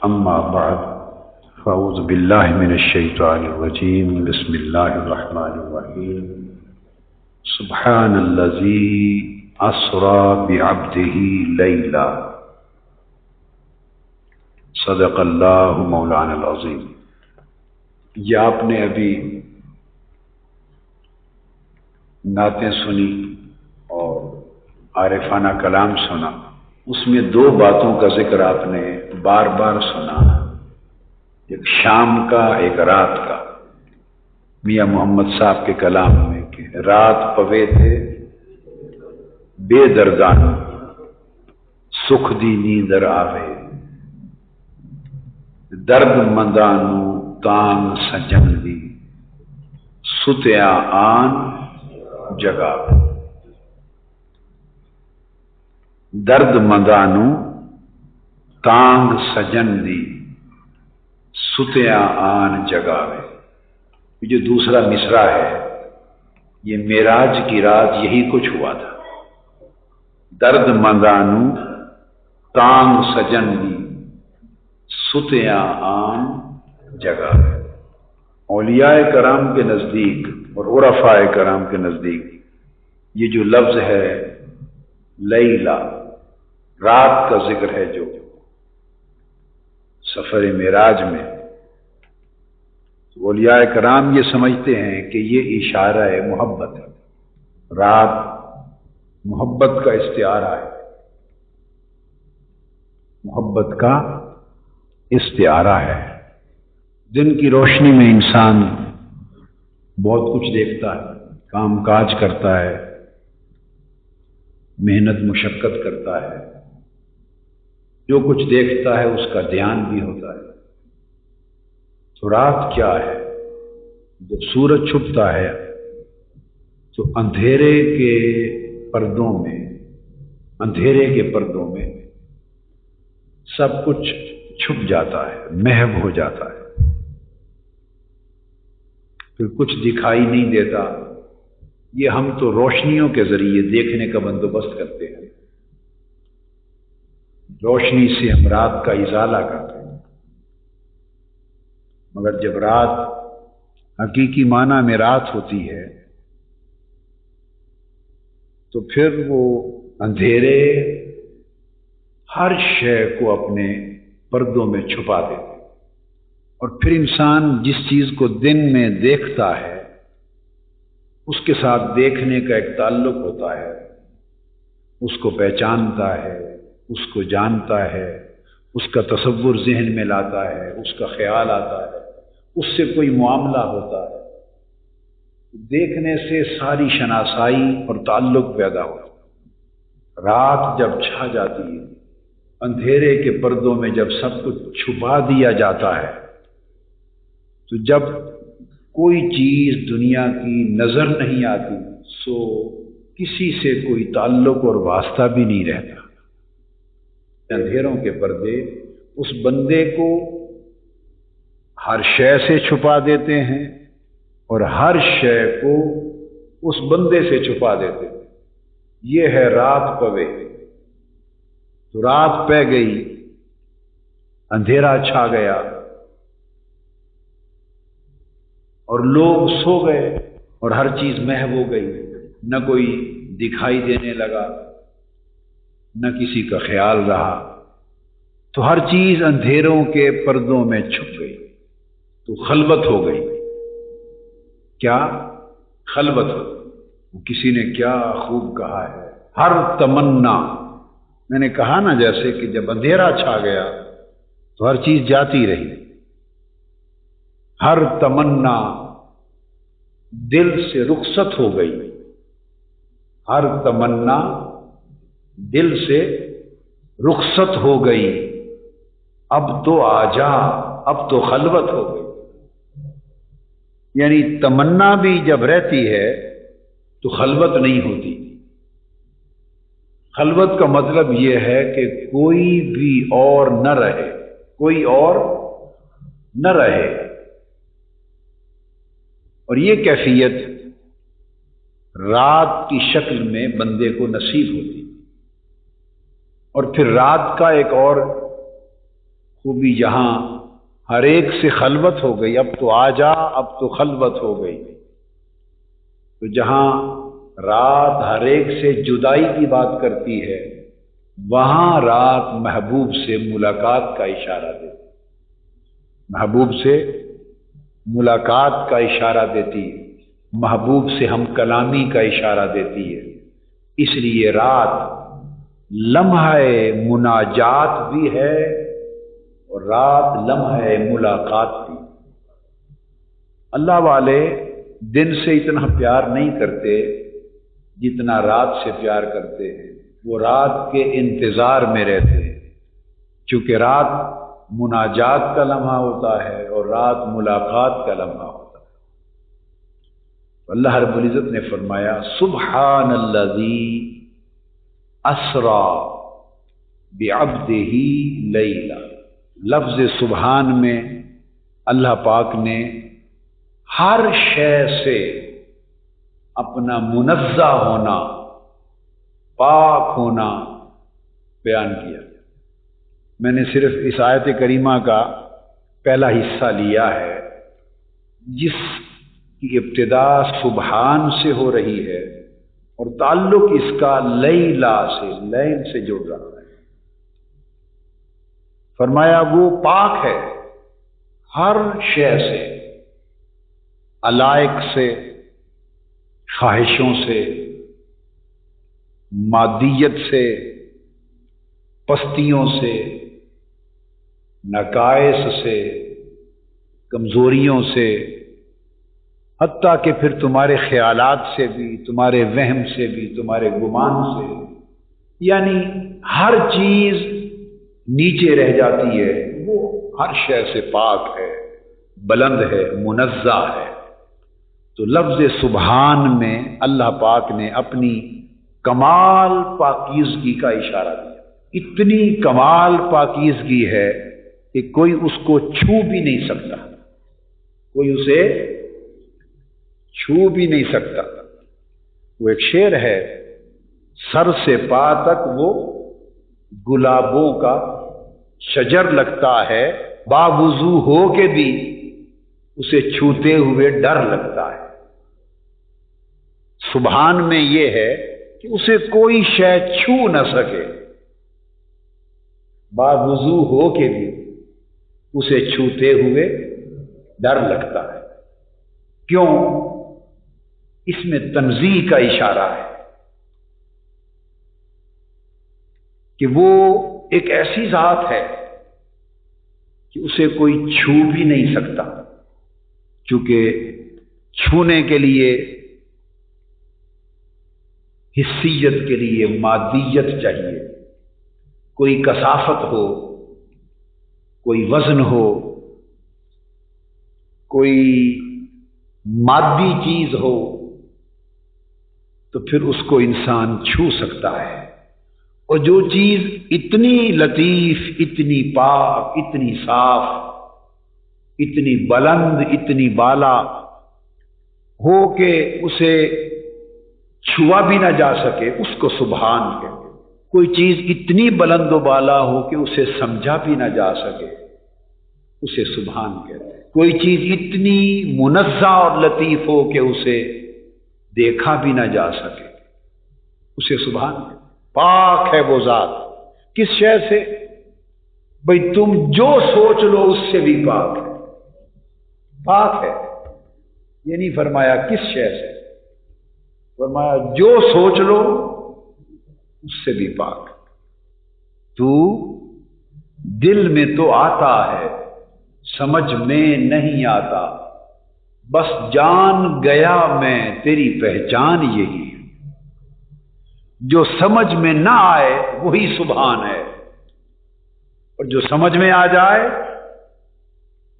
اما بعد فاعوذ باللہ من الشیطان الرجیم بسم اللہ الرحمن الرحیم سبحان الذی اسری بعبدہ لیلا صدق اللہ مولانا العظیم۔ یہ آپ نے ابھی نعتیں سنی اور عارفانہ کلام سنا، اس میں دو باتوں کا ذکر آپ نے بار بار سنا، ایک شام کا ایک رات کا۔ میاں محمد صاحب کے کلام میں کہ رات پوے تھے بے دردان سکھ دی نیندر آوے، درد مندانو تانگ سجن دی ستیا آن جگا، درد مندانو تانگ سجن دی ستیا آن جگاوے۔ یہ جو دوسرا مصرع ہے یہ معراج کی رات یہی کچھ ہوا تھا۔ درد مندانو تانگ سجن دی ستیا آن جگاوے۔ اولیاء کرام کے نزدیک اور عرفاء کرام کے نزدیک یہ جو لفظ ہے لیلا، رات کا ذکر ہے جو سفر معراج میں، اولیاء کرام یہ سمجھتے ہیں کہ یہ اشارہ ہے محبت ہے، رات محبت کا استعارہ ہے، محبت کا استعارہ ہے۔ دن کی روشنی میں انسان بہت کچھ دیکھتا ہے، کام کاج کرتا ہے، محنت مشقت کرتا ہے، جو کچھ دیکھتا ہے اس کا دھیان بھی ہوتا ہے۔ تو رات کیا ہے؟ جب سورج چھپتا ہے تو اندھیرے کے پردوں میں سب کچھ چھپ جاتا ہے، محو ہو جاتا ہے، پھر کچھ دکھائی نہیں دیتا۔ یہ ہم تو روشنیوں کے ذریعے دیکھنے کا بندوبست کرتے ہیں، روشنی سے ہم رات کا ازالہ کرتے ہیں، مگر جب رات حقیقی معنی میں رات ہوتی ہے تو پھر وہ اندھیرے ہر شے کو اپنے پردوں میں چھپا دیتے، اور پھر انسان جس چیز کو دن میں دیکھتا ہے اس کے ساتھ دیکھنے کا ایک تعلق ہوتا ہے، اس کو پہچانتا ہے، اس کو جانتا ہے، اس کا تصور ذہن میں لاتا ہے، اس کا خیال آتا ہے، اس سے کوئی معاملہ ہوتا ہے، دیکھنے سے ساری شناسائی اور تعلق پیدا ہوتا ہے۔ رات جب چھا جاتی ہے، اندھیرے کے پردوں میں جب سب کچھ چھپا دیا جاتا ہے، تو جب کوئی چیز دنیا کی نظر نہیں آتی سو کسی سے کوئی تعلق اور واسطہ بھی نہیں رہتا۔ اندھیروں کے پردے اس بندے کو ہر شے سے چھپا دیتے ہیں اور ہر شے کو اس بندے سے چھپا دیتے ہیں۔ یہ ہے رات پوے۔ تو رات پہ گئی، اندھیرا چھا گیا اور لوگ سو گئے اور ہر چیز محو ہو گئی، نہ کوئی دکھائی دینے لگا، نہ کسی کا خیال رہا، تو ہر چیز اندھیروں کے پردوں میں چھپ گئی، تو خلوت ہو گئی۔ کیا خلوت ہو گئی؟ کسی نے کیا خوب کہا ہے، ہر تمنا، میں نے کہا نا جیسے کہ جب اندھیرا چھا گیا تو ہر چیز جاتی رہی، ہر تمنا دل سے رخصت ہو گئی، ہر تمنا دل سے رخصت ہو گئی، اب تو آجا، اب تو خلوت ہو گئی۔ یعنی تمنا بھی جب رہتی ہے تو خلوت نہیں ہوتی۔ خلوت کا مطلب یہ ہے کہ کوئی بھی اور نہ رہے، کوئی اور نہ رہے، اور یہ کیفیت رات کی شکل میں بندے کو نصیب ہوتی۔ اور پھر رات کا ایک اور وہ بھی جہاں ہر ایک سے خلوت ہو گئی، اب تو آ جا، اب تو خلوت ہو گئی، تو جہاں رات ہر ایک سے جدائی کی بات کرتی ہے، وہاں رات محبوب سے ملاقات کا اشارہ دیتی، محبوب سے ملاقات کا اشارہ دیتی ہے، محبوب سے ہم کلامی کا اشارہ دیتی ہے۔ اس لیے رات لمحہ مناجات بھی ہے اور رات لمحہ ملاقات بھی۔ اللہ والے دن سے اتنا پیار نہیں کرتے جتنا رات سے پیار کرتے ہیں، وہ رات کے انتظار میں رہتے ہیں، چونکہ رات مناجات کا لمحہ ہوتا ہے اور رات ملاقات کا لمحہ ہوتا ہے۔ اللہ رب العزت نے فرمایا سبحان الذی اسری بعبدہ لیلا، لفظ سبحان میں اللہ پاک نے ہر شے سے اپنا منزہ ہونا، پاک ہونا بیان کیا۔ میں نے صرف اس آیت کریمہ کا پہلا حصہ لیا ہے جس کی ابتدا سبحان سے ہو رہی ہے اور تعلق اس کا لیلا سے، لین سے جڑ رہا ہے۔ فرمایا وہ پاک ہے ہر شے سے، علائق سے، خواہشوں سے، مادیت سے، پستیوں سے، نقائص سے، کمزوریوں سے، حتیٰ کہ پھر تمہارے خیالات سے بھی، تمہارے وہم سے بھی، تمہارے گمان سے، یعنی ہر چیز نیچے رہ جاتی ہے، وہ ہر شے سے پاک ہے، بلند ہے، منزہ ہے۔ تو لفظ سبحان میں اللہ پاک نے اپنی کمال پاکیزگی کا اشارہ دیا۔ اتنی کمال پاکیزگی ہے کہ کوئی اس کو چھو بھی نہیں سکتا، کوئی اسے چھو بھی نہیں سکتا۔ وہ ایک شعر ہے، سر سے پا تک وہ گلابوں کا شجر لگتا ہے، باوضو ہو کے بھی اسے چھوتے ہوئے ڈر لگتا ہے۔ سبحان میں یہ ہے کہ اسے کوئی شے چھو نہ سکے، باوضو ہو کے بھی اسے چھوتے ہوئے ڈر لگتا ہے۔ کیوں؟ اس میں تنزیہ کا اشارہ ہے کہ وہ ایک ایسی ذات ہے کہ اسے کوئی چھو بھی نہیں سکتا، چونکہ چھونے کے لیے، حسیت کے لیے مادیت چاہیے، کوئی کثافت ہو، کوئی وزن ہو، کوئی مادی چیز ہو، تو پھر اس کو انسان چھو سکتا ہے۔ اور جو چیز اتنی لطیف، اتنی پاک، اتنی صاف، اتنی بلند، اتنی بالا ہو کہ اسے چھوا بھی نہ جا سکے، اس کو سبحان کہتے ہیں۔ کوئی چیز اتنی بلند و بالا ہو کہ اسے سمجھا بھی نہ جا سکے، اسے سبحان کہتے ہیں۔ کوئی چیز اتنی منزہ اور لطیف ہو کہ اسے دیکھا بھی نہ جا سکے، اسے سبحان کہتے ہیں۔ پاک ہے وہ ذات، کس شے سے؟ بھئی تم جو سوچ لو اس سے بھی پاک ہے، پاک ہے۔ یہ نہیں فرمایا کس شے سے، فرمایا جو سوچ لو اس سے بھی پاک۔ تو دل میں تو آتا ہے، سمجھ میں نہیں آتا، بس جان گیا میں تیری پہچان یہی ہے۔ جو سمجھ میں نہ آئے وہی سبحان ہے، اور جو سمجھ میں آ جائے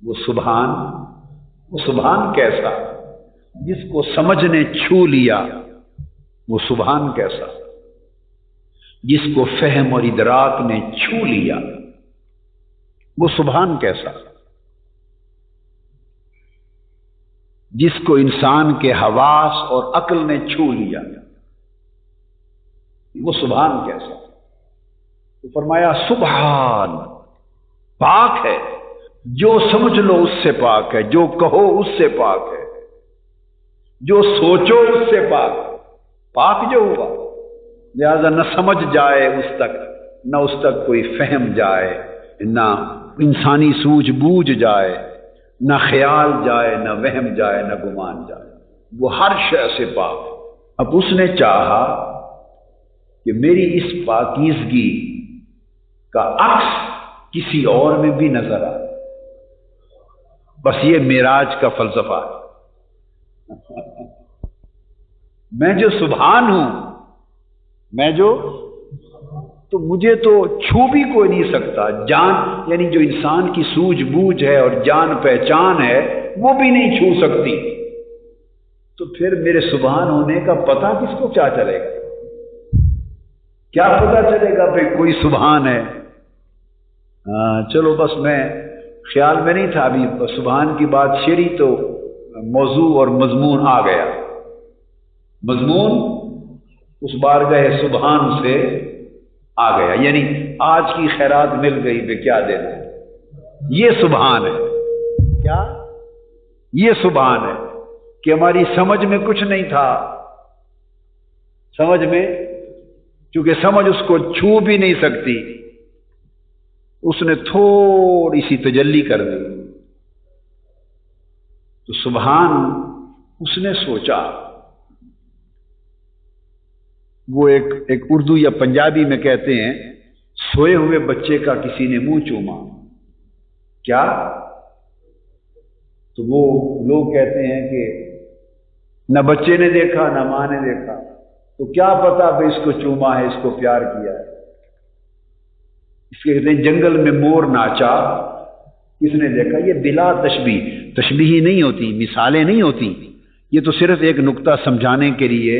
وہ سبحان۔ وہ سبحان کیسا؟ جس کو سمجھ نے چھو لیا وہ سبحان کیسا؟ جس کو فہم اور ادراک نے چھو لیا وہ سبحان کیسا؟ جس کو انسان کے حواس اور عقل نے چھو لیا وہ سبحان کیسا؟ تو فرمایا سبحان پاک ہے، جو سمجھ لو اس سے پاک ہے، جو کہو اس سے پاک ہے، جو سوچو اس سے پاک جو ہوا، لہذا نہ سمجھ جائے اس تک، نہ اس تک کوئی فہم جائے، نہ انسانی سوجھ بوجھ جائے، نہ خیال جائے، نہ وہم جائے، نہ گمان جائے، وہ ہر شے سے پاک ہے۔ اب اس نے چاہا کہ میری اس پاکیزگی کا عکس کسی اور میں بھی نظر آئے، بس یہ معراج کا فلسفہ ہے۔ میں جو سبحان ہوں، میں جو، تو مجھے تو چھو بھی کوئی نہیں سکتا، جان یعنی جو انسان کی سوجھ بوجھ ہے اور جان پہچان ہے وہ بھی نہیں چھو سکتی، تو پھر میرے سبحان ہونے کا پتہ کس کو کیا چلے گا؟ کیا پتہ چلے گا بھئی کوئی سبحان ہے؟ چلو بس میں خیال میں نہیں تھا، ابھی سبحان کی بات شیری تو موضوع اور مضمون آ گیا، مضمون اس بارگاہ سبحان سے آ گیا، یعنی آج کی خیرات مل گئی بے کیا دینا ہے، یہ سبحان ہے۔ کیا یہ سبحان ہے کہ ہماری سمجھ میں کچھ نہیں تھا، سمجھ میں، چونکہ سمجھ اس کو چھو بھی نہیں سکتی، اس نے تھوڑی سی تجلی کر دی، تو سبحان اس نے سوچا۔ وہ ایک اردو یا پنجابی میں کہتے ہیں سوئے ہوئے بچے کا کسی نے منہ چوما، کیا؟ تو وہ لوگ کہتے ہیں کہ نہ بچے نے دیکھا نہ ماں نے دیکھا، تو کیا پتا بھائی اس کو چوما ہے، اس کو پیار کیا ہے۔ اس کے کہتے ہیں جنگل میں مور ناچا، کس نے دیکھا؟ یہ بلا تشبیہ نہیں ہوتی، مثالیں نہیں ہوتی، یہ تو صرف ایک نقطہ سمجھانے کے لیے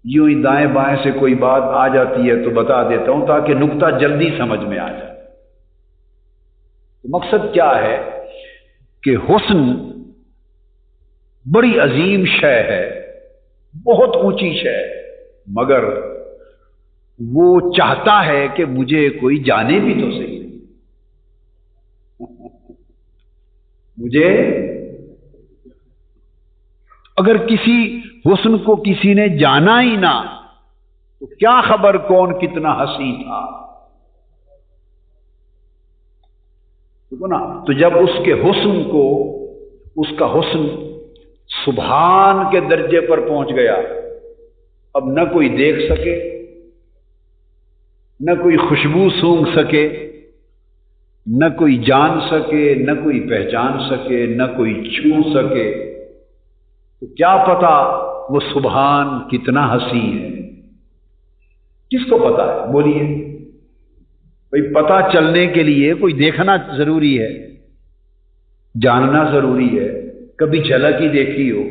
یوں ہی دائیں بائیں سے کوئی بات آ جاتی ہے تو بتا دیتا ہوں تاکہ نقطہ جلدی سمجھ میں آ جائے۔ تو مقصد کیا ہے کہ حسن بڑی عظیم شے ہے، بہت اونچی شے ہے، مگر وہ چاہتا ہے کہ مجھے کوئی جانے بھی تو صحیح، مجھے اگر کسی حسن کو کسی نے جانا ہی نہ تو کیا خبر کون کتنا حسین تھا، دیکھو نا۔ تو جب اس کے حسن کو، اس کا حسن سبحان کے درجے پر پہنچ گیا، اب نہ کوئی دیکھ سکے، نہ کوئی خوشبو سونگھ سکے، نہ کوئی جان سکے، نہ کوئی پہچان سکے، نہ کوئی چھو سکے، تو کیا پتا وہ سبحان کتنا حسین ہے؟ کس کو پتا ہے؟ بولیے بھئی، پتا چلنے کے لیے کوئی دیکھنا ضروری ہے، جاننا ضروری ہے، کبھی جھلک ہی دیکھی ہو،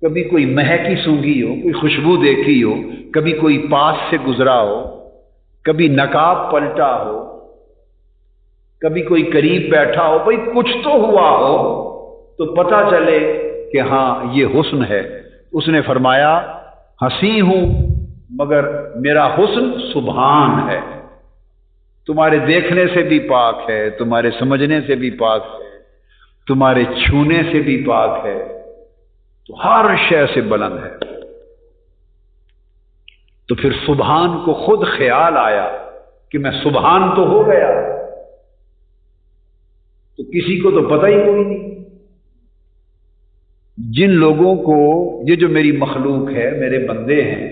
کبھی کوئی مہک ہی سونگھی ہو، کوئی خوشبو دیکھی ہو، کبھی کوئی پاس سے گزرا ہو، کبھی نقاب پلٹا ہو، کبھی کوئی قریب بیٹھا ہو، بھئی کچھ تو ہوا ہو تو پتا چلے کہ ہاں یہ حسن ہے۔ اس نے فرمایا ہنسی ہوں مگر میرا حسن سبحان ہے، تمہارے دیکھنے سے بھی پاک ہے، تمہارے سمجھنے سے بھی پاک ہے، تمہارے چھونے سے بھی پاک ہے، تو ہر شے سے بلند ہے۔ تو پھر سبحان کو خود خیال آیا کہ میں سبحان تو ہو گیا، تو کسی کو تو پتہ ہی کوئی نہیں۔ جن لوگوں کو، یہ جو میری مخلوق ہے، میرے بندے ہیں،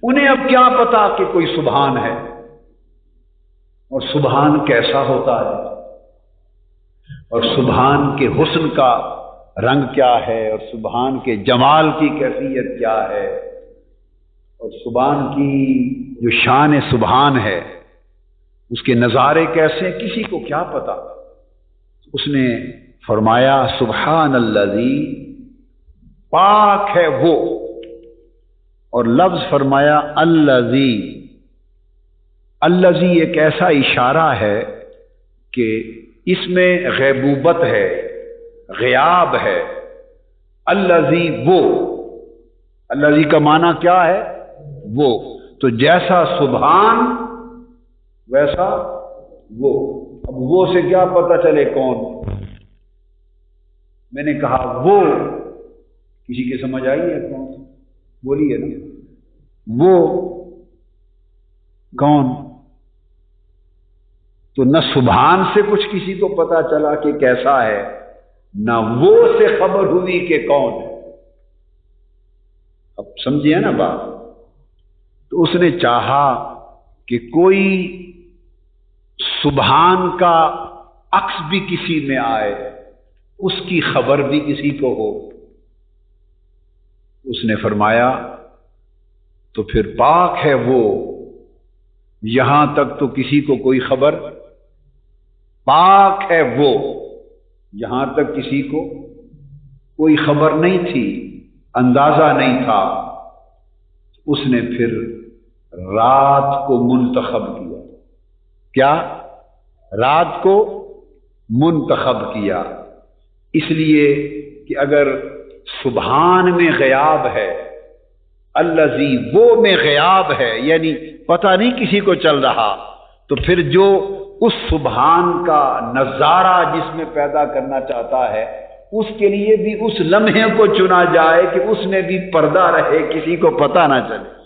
انہیں اب کیا پتا کہ کوئی سبحان ہے اور سبحان کیسا ہوتا ہے، اور سبحان کے حسن کا رنگ کیا ہے، اور سبحان کے جمال کی کیفیت کیا ہے، اور سبحان کی جو شان سبحان ہے اس کے نظارے کیسے، کسی کو کیا پتا۔ اس نے فرمایا سبحان الذی، پاک ہے وہ، اور لفظ فرمایا الذی۔ الذی ایک ایسا اشارہ ہے کہ اس میں غیبوبت ہے، غیاب ہے۔ الذی وہ، الذی کا معنی کیا ہے؟ وہ، تو جیسا سبحان ویسا وہ، اب وہ سے کیا پتہ چلے کون؟ میں نے کہا وہ کسی کی سمجھ آئی ہے کون؟ بولیے نا، وہ کون؟ تو نہ سبحان سے کچھ کسی کو پتا چلا کہ کیسا ہے، نہ وہ سے خبر ہوئی کہ کون ہے۔ اب سمجھیے نا بات۔ تو اس نے چاہا کہ کوئی سبحان کا عکس بھی کسی میں آئے، اس کی خبر بھی کسی کو ہو۔ اس نے فرمایا تو پھر پاک ہے وہ، یہاں تک تو کسی کو کوئی خبر، پاک ہے وہ، یہاں تک کسی کو کوئی خبر نہیں تھی، اندازہ نہیں تھا۔ اس نے پھر رات کو منتخب کیا۔ کیا؟ رات کو منتخب کیا، اس لیے کہ اگر سبحان میں غیاب ہے، الذی وہ میں غیاب ہے، یعنی پتہ نہیں کسی کو چل رہا، تو پھر جو اس سبحان کا نظارہ جس میں پیدا کرنا چاہتا ہے، اس کے لیے بھی اس لمحے کو چنا جائے کہ اس میں بھی پردہ رہے، کسی کو پتہ نہ چلے۔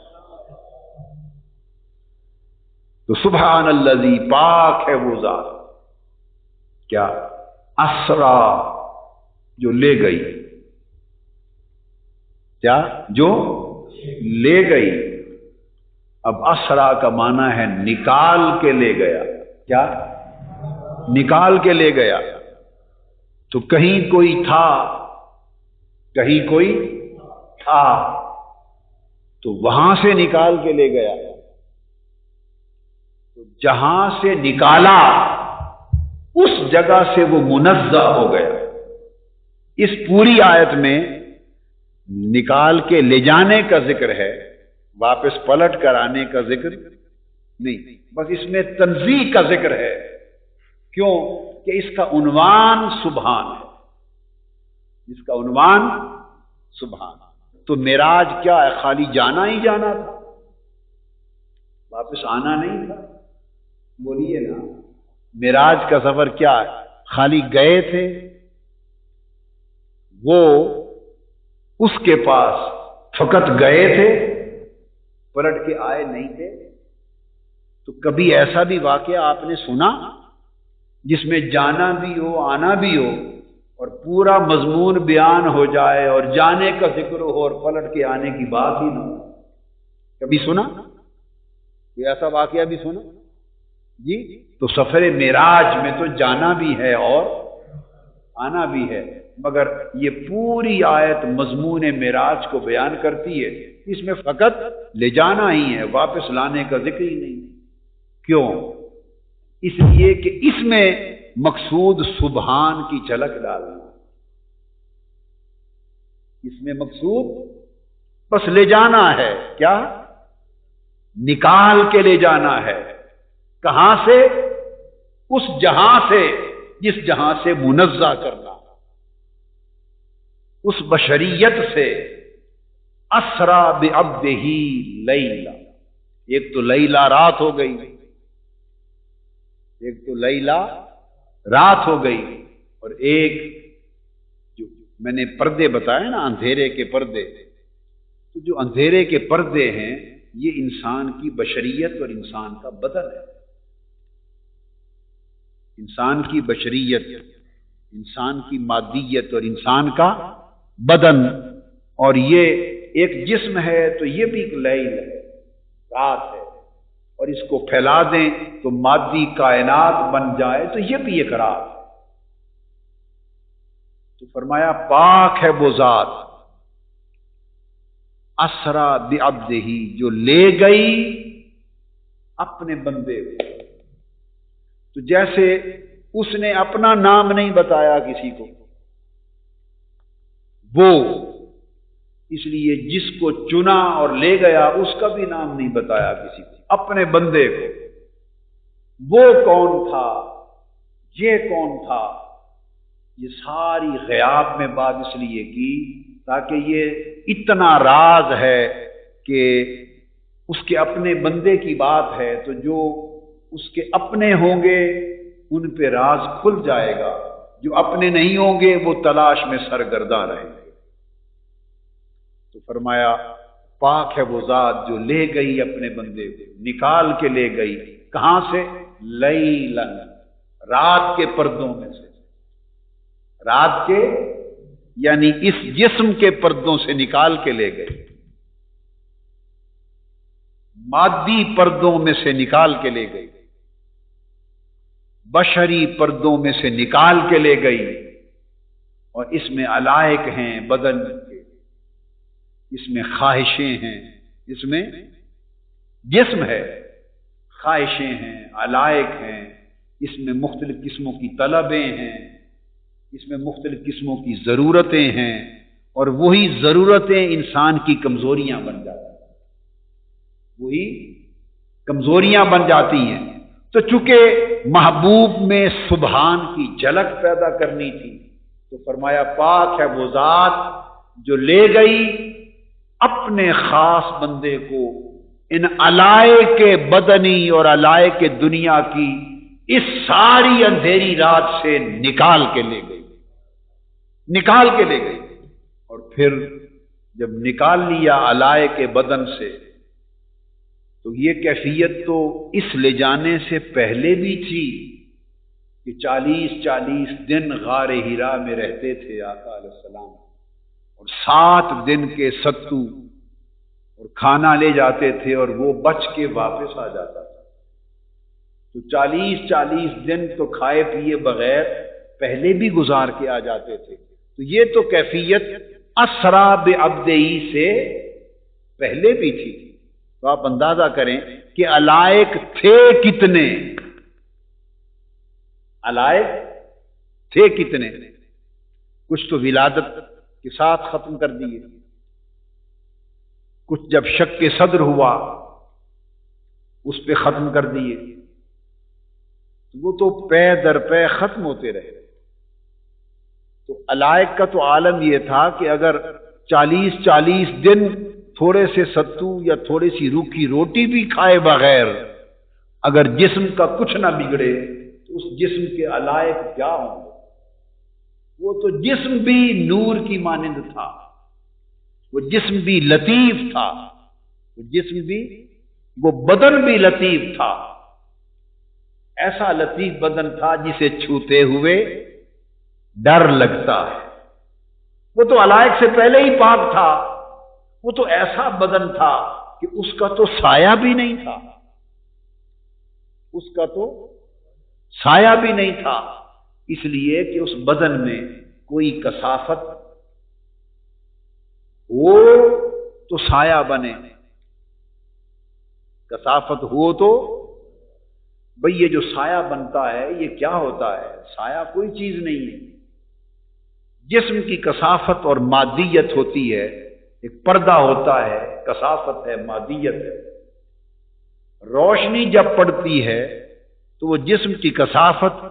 تو سبحان الذی، پاک ہے وہ ذات، کیا؟ اسرا، جو لے گئی، کیا؟ جو لے گئی۔ اب اسرا کا معنی ہے نکال کے لے گیا۔ کیا؟ نکال کے لے گیا۔ تو کہیں کوئی تھا، کہیں کوئی تھا، تو وہاں سے نکال کے لے گیا۔ تو جہاں سے نکالا اس جگہ سے وہ منزہ ہو گیا۔ اس پوری آیت میں نکال کے لے جانے کا ذکر ہے، واپس پلٹ کر آنے کا ذکر نہیں، بس اس میں تنزیہ کا ذکر ہے۔ کیوں؟ کہ اس کا عنوان سبحان ہے، اس کا عنوان سبحان۔ تو معراج کیا ہے؟ خالی جانا ہی جانا تھا، واپس آنا نہیں تھا؟ بولیے نا، معراج کا سفر کیا ہے؟ خالی گئے تھے، وہ اس کے پاس فقط گئے تھے، پلٹ کے آئے نہیں تھے۔ تو کبھی ایسا بھی واقعہ آپ نے سنا جس میں جانا بھی ہو، آنا بھی ہو، اور پورا مضمون بیان ہو جائے اور جانے کا ذکر ہو اور پلٹ کے آنے کی بات ہی نہ ہو؟ کبھی سنا؟ کوئی ایسا واقعہ بھی سنا؟ جی، تو سفر معراج میں تو جانا بھی ہے اور آنا بھی ہے، مگر یہ پوری آیت مضمون معراج کو بیان کرتی ہے، اس میں فقط لے جانا ہی ہے، واپس لانے کا ذکر ہی نہیں۔ کیوں؟ اس لیے کہ اس میں مقصود سبحان کی جھلک ڈالنا، اس میں مقصود بس لے جانا ہے۔ کیا؟ نکال کے لے جانا ہے۔ کہاں سے؟ اس جہاں سے جس جہاں سے منزہ کرنا، اس بشریت سے۔ اسرا بعبدہ لیلا، ایک تو لیلا رات ہو گئی، ایک تو لیلا رات ہو گئی، اور ایک جو میں نے پردے بتائے نا، اندھیرے کے پردے، تو جو اندھیرے کے پردے ہیں یہ انسان کی بشریت اور انسان کا بدن ہے۔ انسان کی بشریت، انسان کی مادیت اور انسان کا بدن، اور یہ ایک جسم ہے تو یہ بھی ایک لیل ہے، رات ہے، اور اس کو پھیلا دیں تو مادی کائنات بن جائے تو یہ بھی ایک رات ہے۔ تو فرمایا پاک ہے وہ ذات، اسرا بعبدہ، جو لے گئی اپنے بندے کو۔ تو جیسے اس نے اپنا نام نہیں بتایا کسی کو، وہ اس لیے جس کو چنا اور لے گیا اس کا بھی نام نہیں بتایا کسی کو، اپنے بندے کو۔ وہ کون تھا، یہ کون تھا، یہ ساری غیاب میں بات اس لیے کی تاکہ یہ اتنا راز ہے کہ اس کے اپنے بندے کی بات ہے، تو جو اس کے اپنے ہوں گے ان پہ راز کھل جائے گا، جو اپنے نہیں ہوں گے وہ تلاش میں سرگرداں رہیں گے۔ تو فرمایا پاک ہے وہ ذات جو لے گئی اپنے بندے کو، نکال کے لے گئی، کہاں سے؟ لیلاً، رات کے پردوں میں سے، رات کے یعنی اس جسم کے پردوں سے نکال کے لے گئی، مادی پردوں میں سے نکال کے لے گئی، بشری پردوں میں سے نکال کے لے گئی، اور اس میں علائق ہیں بدن کے، اس میں خواہشیں ہیں، اس میں جسم ہے، خواہشیں ہیں، علائق ہیں، اس میں مختلف قسموں کی طلبیں ہیں، اس میں مختلف قسموں کی ضرورتیں ہیں، اور وہی ضرورتیں انسان کی کمزوریاں بن جاتی ہیں، وہی کمزوریاں بن جاتی ہیں۔ تو چونکہ محبوب میں سبحان کی جھلک پیدا کرنی تھی، تو فرمایا پاک ہے وہ ذات جو لے گئی اپنے خاص بندے کو ان علائق بدنی اور علائق دنیا کی اس ساری اندھیری رات سے نکال کے لے گئی، نکال کے لے گئی۔ اور پھر جب نکال لیا علائق بدن سے، تو یہ کیفیت تو اس لے جانے سے پہلے بھی تھی کہ 40 دن غار حرا میں رہتے تھے آقا علیہ السلام، اور 7 دن کے ستو اور کھانا لے جاتے تھے، اور وہ بچ کے واپس آ جاتا تھا۔ تو 40 دن تو کھائے پیے بغیر پہلے بھی گزار کے آ جاتے تھے۔ تو یہ تو کیفیت اسرا بعبدہی سے پہلے بھی تھی۔ تو آپ اندازہ کریں کہ علائق تھے کتنے، علائق تھے کتنے۔ کچھ تو ولادت کے ساتھ ختم کر دیے، کچھ جب شک صدر ہوا اس پہ ختم کر دیے، وہ تو پے در پے ختم ہوتے رہے۔ تو علائق کا تو عالم یہ تھا کہ اگر 40 دن تھوڑے سے ستو یا تھوڑی سی روکھی روٹی بھی کھائے بغیر اگر جسم کا کچھ نہ بگڑے تو اس جسم کے علائق کیا ہوں گے؟ وہ تو جسم بھی نور کی مانند تھا، وہ جسم بھی لطیف تھا، وہ جسم بھی، وہ بدن بھی لطیف تھا، ایسا لطیف بدن تھا جسے چھوتے ہوئے ڈر لگتا ہے۔ وہ تو علائق سے پہلے ہی پاک تھا، وہ تو ایسا بدن تھا کہ اس کا تو سایہ بھی نہیں تھا، اس کا تو سایہ بھی نہیں تھا، اس لیے کہ اس بدن میں کوئی کثافت ہو تو سایہ بنے، کثافت ہو تو بھئی یہ جو سایہ بنتا ہے یہ کیا ہوتا ہے؟ سایہ کوئی چیز نہیں ہے، جسم کی کثافت اور مادیت ہوتی ہے، ایک پردہ ہوتا ہے، کثافت ہے، مادیت ہے۔ روشنی جب پڑتی ہے تو وہ جسم کی کثافت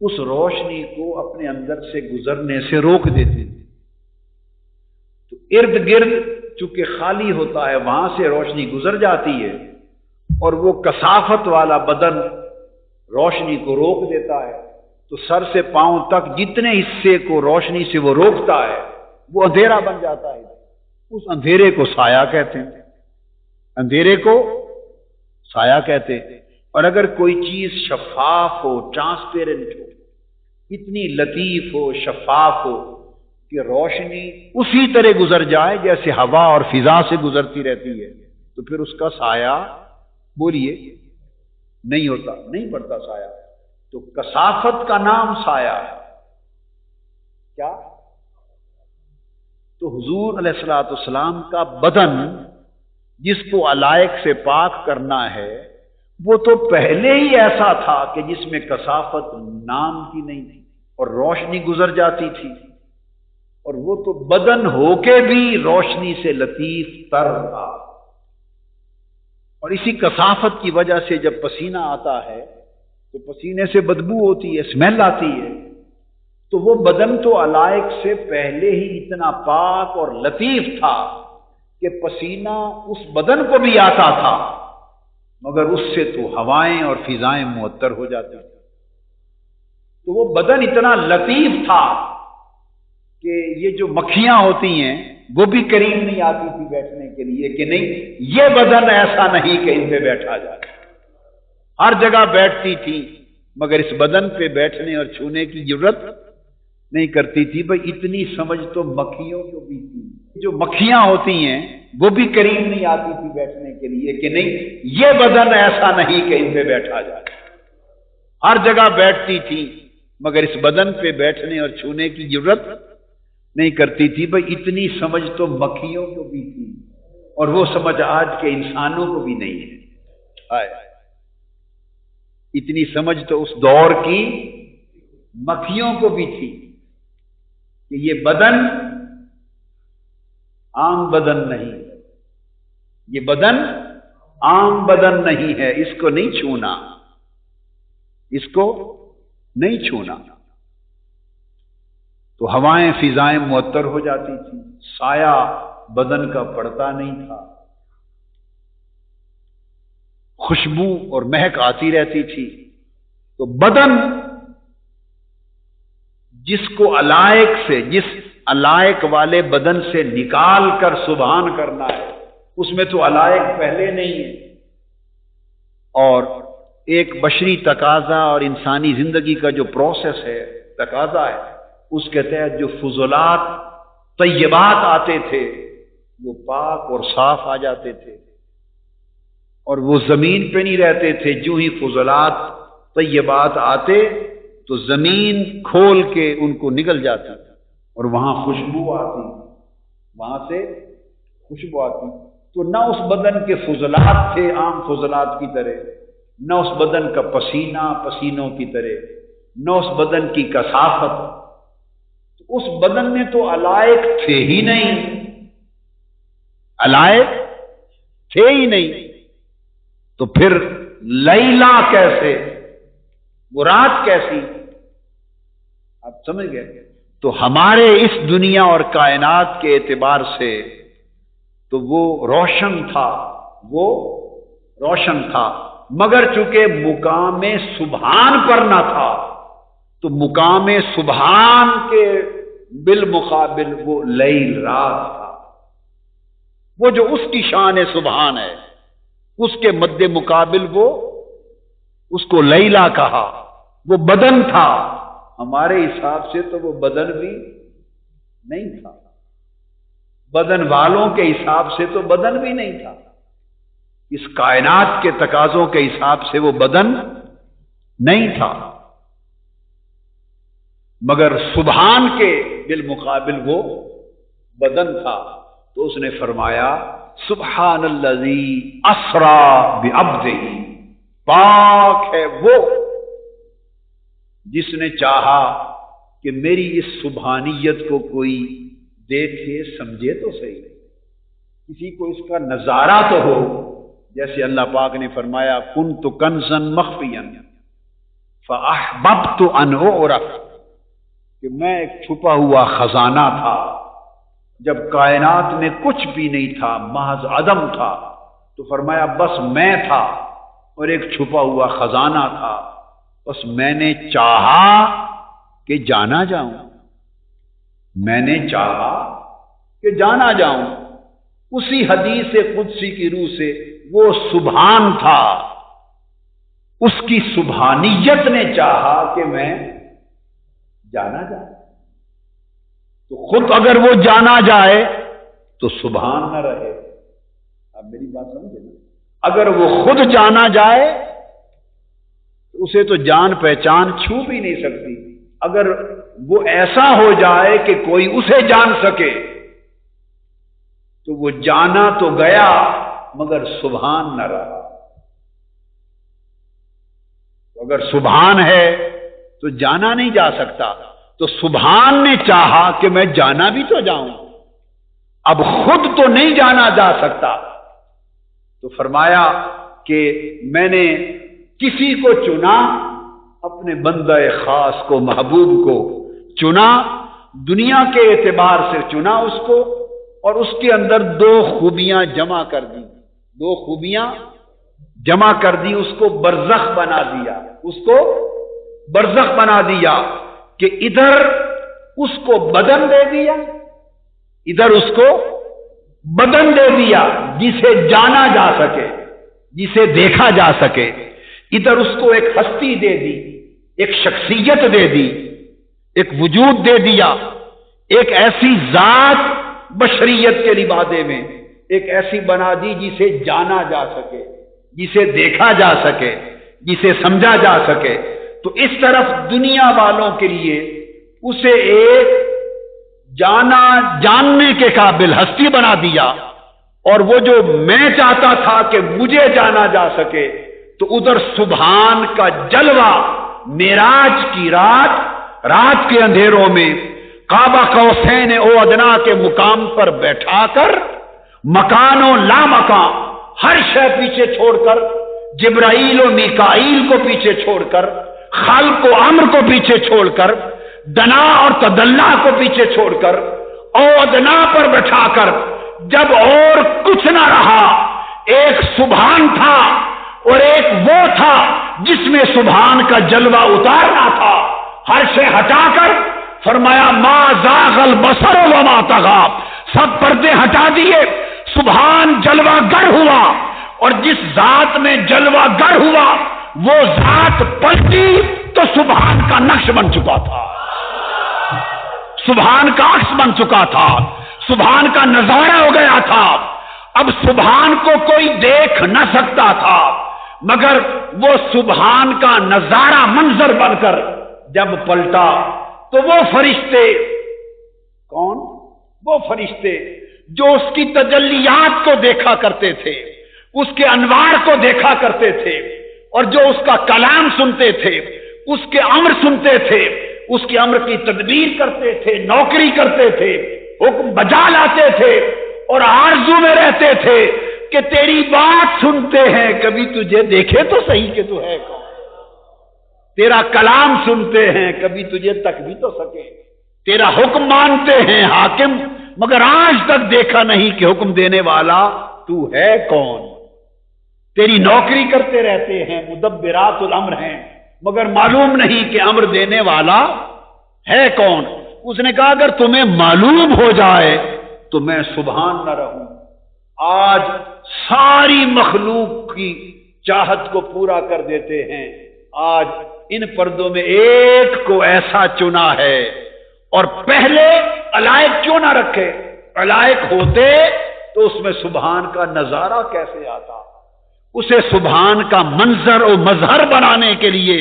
اس روشنی کو اپنے اندر سے گزرنے سے روک دیتی ہے۔ تو ارد گرد چونکہ خالی ہوتا ہے وہاں سے روشنی گزر جاتی ہے، اور وہ کثافت والا بدن روشنی کو روک دیتا ہے۔ تو سر سے پاؤں تک جتنے حصے کو روشنی سے وہ روکتا ہے وہ اندھیرا بن جاتا ہے۔ اس اندھیرے کو سایہ کہتے ہیں، اندھیرے کو سایہ کہتے ہیں۔ اور اگر کوئی چیز شفاف ہو، ٹرانسپیرنٹ ہو، اتنی لطیف ہو، شفاف ہو کہ روشنی اسی طرح گزر جائے جیسے ہوا اور فضا سے گزرتی رہتی ہے، تو پھر اس کا سایہ بولیے نہیں ہوتا، نہیں پڑتا سایہ۔ تو کثافت کا نام سایہ ہے۔ کیا؟ تو حضور علیہ الصلوۃ والسلام کا بدن جس کو علائق سے پاک کرنا ہے وہ تو پہلے ہی ایسا تھا کہ جس میں کثافت نام کی نہیں تھی اور روشنی گزر جاتی تھی، اور وہ تو بدن ہو کے بھی روشنی سے لطیف تر تھا۔ اور اسی کثافت کی وجہ سے جب پسینہ آتا ہے تو پسینے سے بدبو ہوتی ہے، اسمیل آتی ہے۔ تو وہ بدن تو علائق سے پہلے ہی اتنا پاک اور لطیف تھا کہ پسینہ اس بدن کو بھی آتا تھا، مگر اس سے تو ہوائیں اور فضائیں معطر ہو جاتی تھیں۔ تو وہ بدن اتنا لطیف تھا کہ یہ جو مکھیاں ہوتی ہیں وہ بھی قریب نہیں آتی تھی بیٹھنے کے لیے کہ نہیں یہ بدن ایسا نہیں کہ ان پہ بیٹھا جائے. ہر جگہ بیٹھتی تھی مگر اس بدن پہ بیٹھنے اور چھونے کی ضرورت نہیں کرتی تھی. بھئی اتنی سمجھ تو مکھیوں کو بھی تھی. جو مکھیاں ہوتی ہیں وہ بھی قریب نہیں آتی تھی بیٹھنے کے لیے کہ نہیں یہ بدن ایسا نہیں کہ ان پہ بیٹھا جائے. ہر جگہ بیٹھتی تھی مگر اس بدن پہ بیٹھنے اور چھونے کی ضرورت نہیں کرتی تھی. بھئی اتنی سمجھ تو مکھیوں کو بھی تھی اور وہ سمجھ آج کے انسانوں کو بھی نہیں ہے. اتنی سمجھ تو اس دور کی مکھیوں کو بھی تھی کہ یہ بدن عام بدن نہیں ہے. یہ بدن عام بدن نہیں ہے. اس کو نہیں چھونا. اس کو نہیں چھونا. تو ہوائیں فضائیں معطر ہو جاتی تھی. سایہ بدن کا پڑتا نہیں تھا. خوشبو اور مہک آتی رہتی تھی. تو بدن جس کو علائق سے جس علائق والے بدن سے نکال کر سبحان کرنا ہے اس میں تو علائق پہلے نہیں ہے. اور ایک بشری تقاضا اور انسانی زندگی کا جو پروسیس ہے تقاضا ہے اس کے تحت جو فضلات طیبات آتے تھے وہ پاک اور صاف آ جاتے تھے اور وہ زمین پہ نہیں رہتے تھے. جو ہی فضلات طیبات آتے تو زمین کھول کے ان کو نکل جاتی اور وہاں خوشبو آتی. وہاں سے خوشبو آتی. تو نہ اس بدن کے فضلات تھے عام فضلات کی طرح, نہ اس بدن کا پسینہ پسینوں کی طرح, نہ اس بدن کی کثافت. اس بدن میں تو علائق تھے ہی نہیں. علائق تھے ہی نہیں. تو پھر لیلا کیسے, وہ رات کیسی, آپ سمجھ گئے. تو ہمارے اس دنیا اور کائنات کے اعتبار سے تو وہ روشن تھا, وہ روشن تھا, مگر چونکہ مقام سبحان پر نہ تھا تو مقام سبحان کے بالمقابل وہ لیل رات تھا. وہ جو اس کی شان سبحان ہے اس کے مد مقابل وہ اس کو لیلا کہا. وہ بدن تھا. ہمارے حساب سے تو وہ بدن بھی نہیں تھا. بدن والوں کے حساب سے تو بدن بھی نہیں تھا. اس کائنات کے تقاضوں کے حساب سے وہ بدن نہیں تھا. مگر سبحان کے بالمقابل وہ بدن تھا. تو اس نے فرمایا سبحان الذی اسرا بعبدہ, پاک ہے وہ جس نے چاہا کہ میری اس سبحانیت کو کوئی دیکھے سمجھے تو صحیح, کسی کو اس کا نظارہ تو ہو. جیسے اللہ پاک نے فرمایا کنت کنزا مخفیا فاحببت ان اعرف, کہ میں ایک چھپا ہوا خزانہ تھا جب کائنات میں کچھ بھی نہیں تھا, محض عدم تھا. تو فرمایا بس میں تھا اور ایک چھپا ہوا خزانہ تھا, بس میں نے چاہا کہ جانا جاؤں. میں نے چاہا کہ جانا جاؤں. اسی حدیث قدسی کی روح سے وہ سبحان تھا, اس کی سبحانیت نے چاہا کہ میں جانا جاؤں. تو خود اگر وہ جانا جائے تو سبحان نہ رہے. آپ میری بات سمجھے نا. اگر وہ خود جانا جائے تو اسے تو جان پہچان چھو بھی نہیں سکتی. اگر وہ ایسا ہو جائے کہ کوئی اسے جان سکے تو وہ جانا تو گیا مگر سبحان نہ رہا. اگر سبحان ہے تو جانا نہیں جا سکتا. تو سبحان نے چاہا کہ میں جانا بھی تو جاؤں, اب خود تو نہیں جانا جا سکتا. تو فرمایا کہ میں نے کسی کو چنا, اپنے بندہ خاص کو, محبوب کو چنا, دنیا کے اعتبار سے چنا اس کو, اور اس کے اندر دو خوبیاں جمع کر دی. دو خوبیاں جمع کر دی, اس کو برزخ بنا دیا, اس کو برزخ بنا دیا کہ ادھر اس کو بدن دے دیا، ادھر اس کو بدن دے دیا جسے جانا جا سکے، جسے دیکھا جا سکے، ادھر اس کو ایک ہستی دے دی، ایک شخصیت دے دی، ایک وجود دے دیا، ایک ایسی ذات بشریت کے لبادے میں ایک ایسی بنا دی جسے جانا جا سکے، جسے دیکھا جا سکے، جسے سمجھا جا سکے۔ تو اس طرف دنیا والوں کے لیے اسے ایک جاننے کے قابل ہستی بنا دیا، اور وہ جو میں چاہتا تھا کہ مجھے جانا جا سکے، تو ادھر سبحان کا جلوہ معراج کی رات کے اندھیروں میں قاب قوسین او ادنا کے مقام پر بیٹھا کر مکان و لا مکان ہر شے پیچھے چھوڑ کر، جبرائیل و میکائیل کو پیچھے چھوڑ کر، خلق و امر کو پیچھے چھوڑ کر، دنا اور تدلہ کو پیچھے چھوڑ کر، او ادنا پر بٹھا کر، جب اور کچھ نہ رہا، ایک سبحان تھا اور ایک وہ تھا جس میں سبحان کا جلوہ اتارنا تھا، ہر شے ہٹا کر فرمایا ما زاغ البصر وما طغى، سب پردے ہٹا دیے، سبحان جلوہ گر ہوا، اور جس ذات میں جلوہ گر ہوا وہ ذات پلٹی تو سبحان کا نقش بن چکا تھا، سبحان کا عکس بن چکا تھا، سبحان کا نظارہ ہو گیا تھا۔ اب سبحان کو کوئی دیکھ نہ سکتا تھا، مگر وہ سبحان کا نظارہ منظر بن کر جب پلٹا تو وہ فرشتے، کون؟ وہ فرشتے جو اس کی تجلیات کو دیکھا کرتے تھے، اس کے انوار کو دیکھا کرتے تھے، اور جو اس کا کلام سنتے تھے، اس کے امر سنتے تھے، اس کے امر کی تدبیر کرتے تھے، نوکری کرتے تھے، حکم بجا لاتے تھے، اور آرزو میں رہتے تھے کہ تیری بات سنتے ہیں، کبھی تجھے دیکھے تو صحیح کہ تو ہے کون، تیرا کلام سنتے ہیں، کبھی تجھے تک بھی تو سکے، تیرا حکم مانتے ہیں حاکم، مگر آج تک دیکھا نہیں کہ حکم دینے والا تو ہے کون، تیری نوکری کرتے رہتے ہیں، مدبرات الامر ہیں، مگر معلوم نہیں کہ امر دینے والا ہے کون۔ اس نے کہا اگر تمہیں معلوم ہو جائے تو میں سبحان نہ رہوں۔ آج ساری مخلوق کی چاہت کو پورا کر دیتے ہیں، آج ان پردوں میں ایک کو ایسا چنا ہے، اور پہلے علائق کیوں نہ رکھے، علائق ہوتے تو اس میں سبحان کا نظارہ کیسے آتا، اسے سبحان کا منظر و مظہر بنانے کے لیے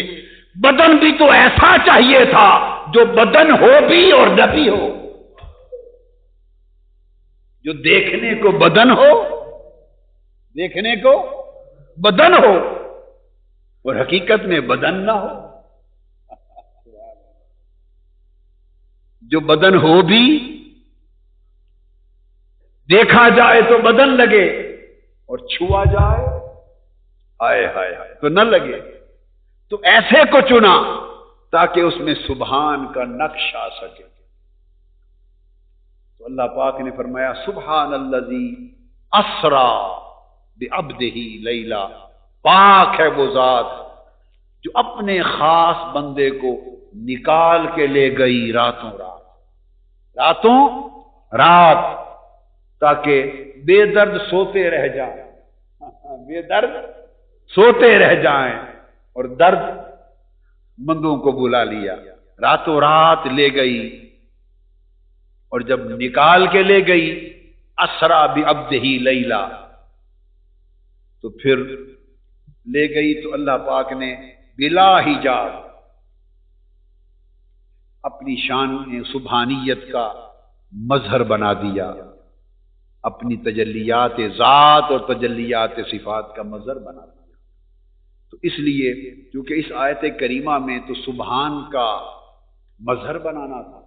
بدن بھی تو ایسا چاہیے تھا جو بدن ہو بھی اور نہ بھی ہو، جو دیکھنے کو بدن ہو، دیکھنے کو بدن ہو اور حقیقت میں بدن نہ ہو، جو بدن ہو بھی دیکھا جائے تو بدن لگے اور چھوا جائے ہائے ہائے ہائے تو نہ لگے۔ تو ایسے کو چنا تاکہ اس میں سبحان کا نقش آ سکے۔ تو اللہ پاک نے فرمایا سبحان الذی اسرا بعبدہ لیلا، پاک ہے وہ ذات جو اپنے خاص بندے کو نکال کے لے گئی راتوں رات، تاکہ بے درد سوتے رہ جائیں، بے درد سوتے رہ جائیں، اور درد مندوں کو بلا لیا، راتوں رات لے گئی، اور جب نکال کے لے گئی اسرا بعبدہ لیلا، تو پھر لے گئی تو اللہ پاک نے بلا حجاب اپنی شان سبحانیت کا مظہر بنا دیا، اپنی تجلیات ذات اور تجلیات صفات کا مظہر بنا دیا۔ تو اس لیے کیونکہ اس آیت کریمہ میں تو سبحان کا مظہر بنانا تھا،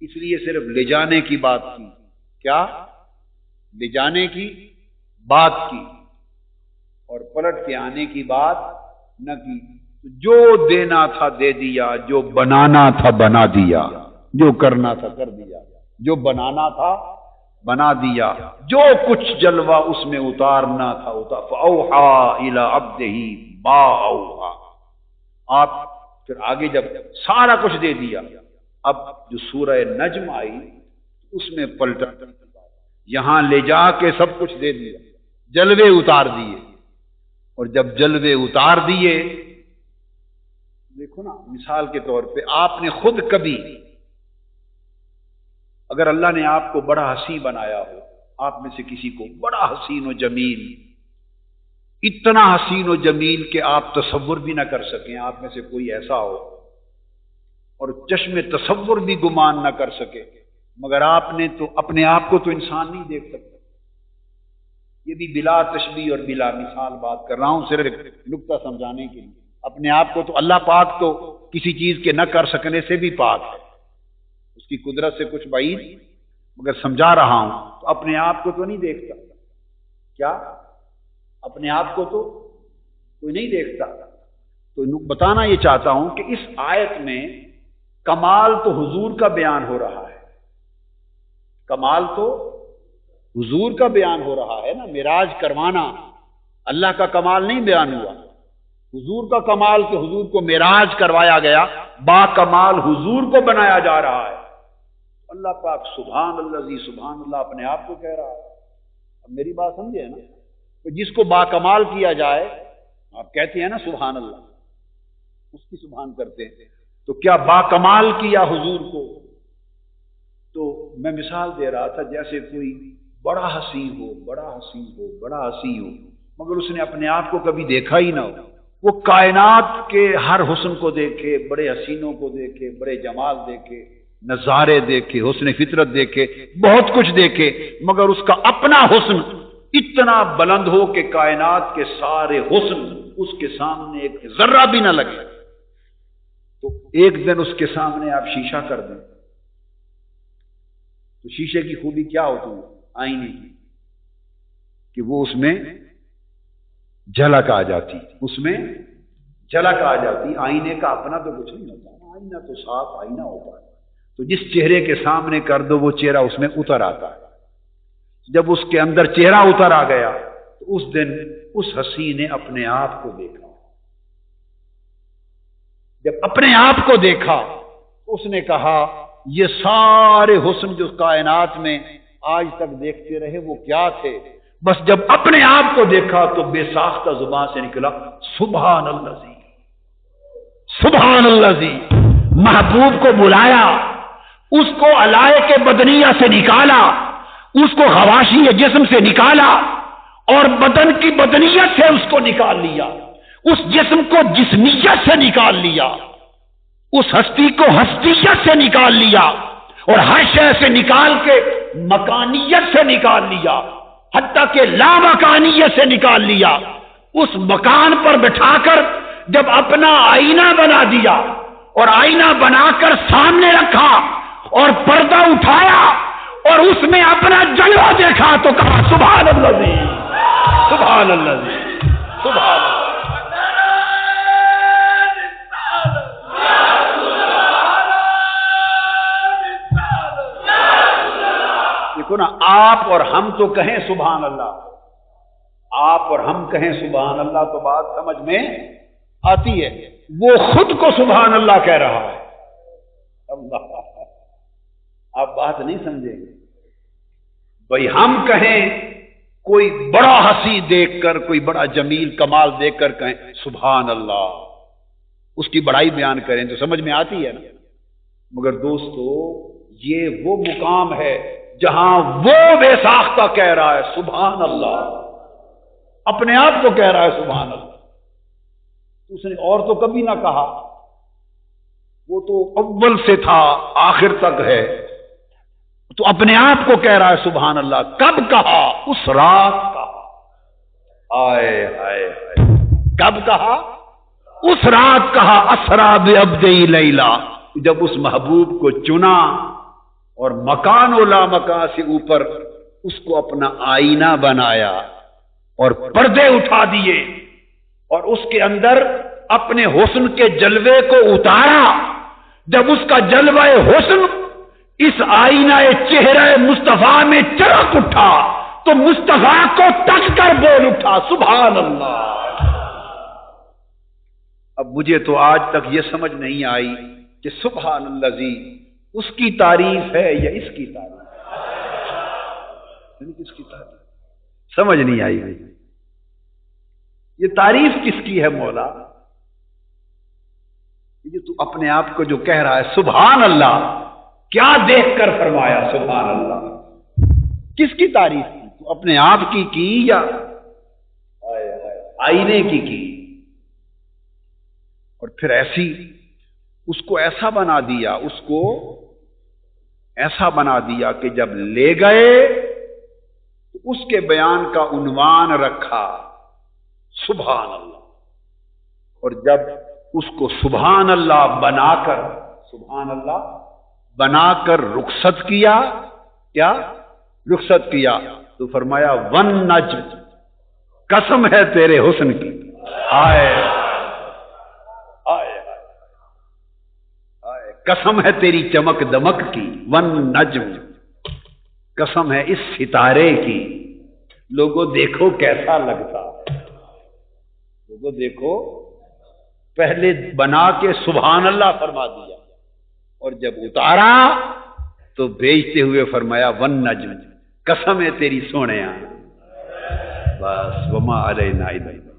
اس لیے صرف لے جانے کی بات کی، کیا لے جانے کی بات کی، اور پلٹ کے آنے کی بات نہ کی۔ جو دینا تھا دے دیا، جو بنانا تھا بنا دیا، جو کرنا تھا کر دیا، جو بنانا تھا بنا دیا، جو کچھ جلوہ اس میں اتارنا تھا اتار۔ فَأَوْحَىٰ إِلَىٰ عَبْدِهِ مَا أَوْحَىٰ، آپ پھر آگے جب سارا کچھ دے دیا، اب جو سورہ نجم آئی اس میں پلٹا، یہاں لے جا کے سب کچھ دے دیا، جلوے اتار دیے، اور جب جلوے اتار دیے، دیکھو نا مثال کے طور پہ آپ نے خود کبھی، اگر اللہ نے آپ کو بڑا حسین بنایا ہو، آپ میں سے کسی کو بڑا حسین و جمیل، اتنا حسین و جمیل کہ آپ تصور بھی نہ کر سکیں، آپ میں سے کوئی ایسا ہو اور چشم تصور بھی گمان نہ کر سکے، مگر آپ نے تو اپنے آپ کو تو انسان نہیں دیکھ سکتا، یہ بھی بلا تشبیہ اور بلا مثال بات کر رہا ہوں، صرف ایک نقطہ سمجھانے کے لیے، اپنے آپ کو تو اللہ پاک تو کسی چیز کے نہ کر سکنے سے بھی پاک ہے، اس کی قدرت سے کچھ بعید، مگر سمجھا رہا ہوں تو اپنے آپ کو تو نہیں دیکھتا، کیا اپنے آپ کو تو کوئی نہیں دیکھتا، تو بتانا یہ چاہتا ہوں کہ اس آیت میں کمال تو حضور کا بیان ہو رہا ہے، کمال تو حضور کا بیان ہو رہا ہے نا، معراج کروانا اللہ کا کمال نہیں بیان ہوا، حضور کا کمال کہ حضور کو معراج کروایا گیا، با کمال حضور کو بنایا جا رہا ہے، اللہ پاک سبحان اللہ سبحان اللہ اپنے آپ کو کہہ رہا ہے۔ اب میری بات سمجھے نا، تو جس کو با کمال کیا جائے، آپ کہتے ہیں نا سبحان اللہ، اس کی سبحان کرتے ہیں، تو کیا با کمال کیا حضور کو؟ تو میں مثال دے رہا تھا جیسے کوئی بڑا حسین ہو، بڑا حسین ہو، بڑا حسین ہو، مگر اس نے اپنے آپ کو کبھی دیکھا ہی نہ ہو، وہ کائنات کے ہر حسن کو دیکھے، بڑے حسینوں کو دیکھے، بڑے جمال دیکھے، نظارے دیکھے، حسن فطرت دیکھے، بہت کچھ دیکھے، مگر اس کا اپنا حسن اتنا بلند ہو کہ کائنات کے سارے حسن اس کے سامنے ایک ذرہ بھی نہ لگے، تو ایک دن اس کے سامنے آپ شیشہ کر دیں تو شیشے کی خوبی کیا ہوتی ہے؟ آئینے کی، کہ وہ اس میں جھلک آ جاتی، اس میں جھلک آ جاتی، آئینے کا اپنا تو کچھ نہیں ہوتا، آئینہ تو صاف آئینہ ہوتا ہے، تو جس چہرے کے سامنے کر دو وہ چہرہ اس میں اتر آتا ہے، جب اس کے اندر چہرہ اتر آ گیا تو اس دن اس حسین نے اپنے آپ کو دیکھا، جب اپنے آپ کو دیکھا اس نے کہا یہ سارے حسن جو کائنات میں آج تک دیکھتے رہے وہ کیا تھے، بس جب اپنے آپ کو دیکھا تو بے ساختہ زبان سے نکلا سبحان اللہ زی، سبحان اللہ زی، محبوب کو بلایا، اس کو علائق بدنیہ سے نکالا، اس کو غواشی جسم سے نکالا اور بدن کی بدنیت سے اس کو نکال لیا، اس جسم کو جسمیت سے نکال لیا، اس ہستی کو ہستیت سے نکال لیا، اور ہر شے سے نکال کے مکانیت سے نکال لیا، حتیٰ کہ لامکانیت سے نکال لیا، اس مکان پر بٹھا کر جب اپنا آئینہ بنا دیا اور آئینہ بنا کر سامنے رکھا اور پردہ اٹھایا اور اس میں اپنا جلوہ دیکھا تو کہا سبحان اللہ جی، سبحان اللہ جی، سبحان اللہ۔ دیکھو نا، آپ اور ہم تو کہیں سبحان اللہ، آپ اور ہم کہیں سبحان اللہ تو بات سمجھ میں آتی ہے، وہ خود کو سبحان اللہ کہہ رہا ہے، اللہ، آپ بات نہیں سمجھیں گے بھائی، ہم کہیں کوئی بڑا حسین دیکھ کر، کوئی بڑا جمیل کمال دیکھ کر کہیں سبحان اللہ، اس کی بڑائی بیان کریں تو سمجھ میں آتی ہے نا، مگر دوستو یہ وہ مقام ہے جہاں وہ بے ساختہ کہہ رہا ہے سبحان اللہ، اپنے آپ کو کہہ رہا ہے سبحان اللہ، اس نے اور تو کبھی نہ کہا، وہ تو اول سے تھا آخر تک ہے، تو اپنے آپ کو کہہ رہا ہے سبحان اللہ، کب کہا؟ اس رات کہا، آئے ہائے ہائے، کب کہا؟ اس رات کہا، اسرا بعبدی لیلا، جب اس محبوب کو چنا اور مکان و لا مکان سے اوپر اس کو اپنا آئینہ بنایا اور پردے اٹھا دیے اور اس کے اندر اپنے حسن کے جلوے کو اتارا، جب اس کا جلوہ حسن اس آئینہ چہرہ مصطفیٰ میں چمک اٹھا تو مصطفیٰ کو تک کر بول اٹھا سبحان اللہ۔ اب مجھے تو آج تک یہ سمجھ نہیں آئی کہ سبحان الذی اس کی تعریف ہے یا اس کی تعریف ہے، کس کی تعریف سمجھ نہیں آئی۔ یہ تعریف کس کی ہے مولا؟ یہ تو اپنے آپ کو جو کہہ رہا ہے سبحان اللہ، کیا دیکھ کر فرمایا سبحان اللہ؟ کس کی تعریف کی؟ تو اپنے آپ کی یا آئینے کی؟ اور پھر ایسی اس کو ایسا بنا دیا، اس کو ایسا بنا دیا کہ جب لے گئے تو اس کے بیان کا عنوان رکھا سبحان اللہ، اور جب اس کو سبحان اللہ بنا کر رخصت کیا، کیا رخصت کیا تو فرمایا ون نجم، قسم ہے تیرے حسن کی، آئے قسم ہے تیری چمک دمک کی، ون نجم، قسم ہے اس ستارے کی، لوگوں دیکھو کیسا لگتا ہے، لوگوں دیکھو، پہلے بنا کے سبحان اللہ فرما دیا اور جب اتارا تو بھیجتے ہوئے فرمایا ون نجم، قسم ہے تیری سونیا، بس وما علینا الا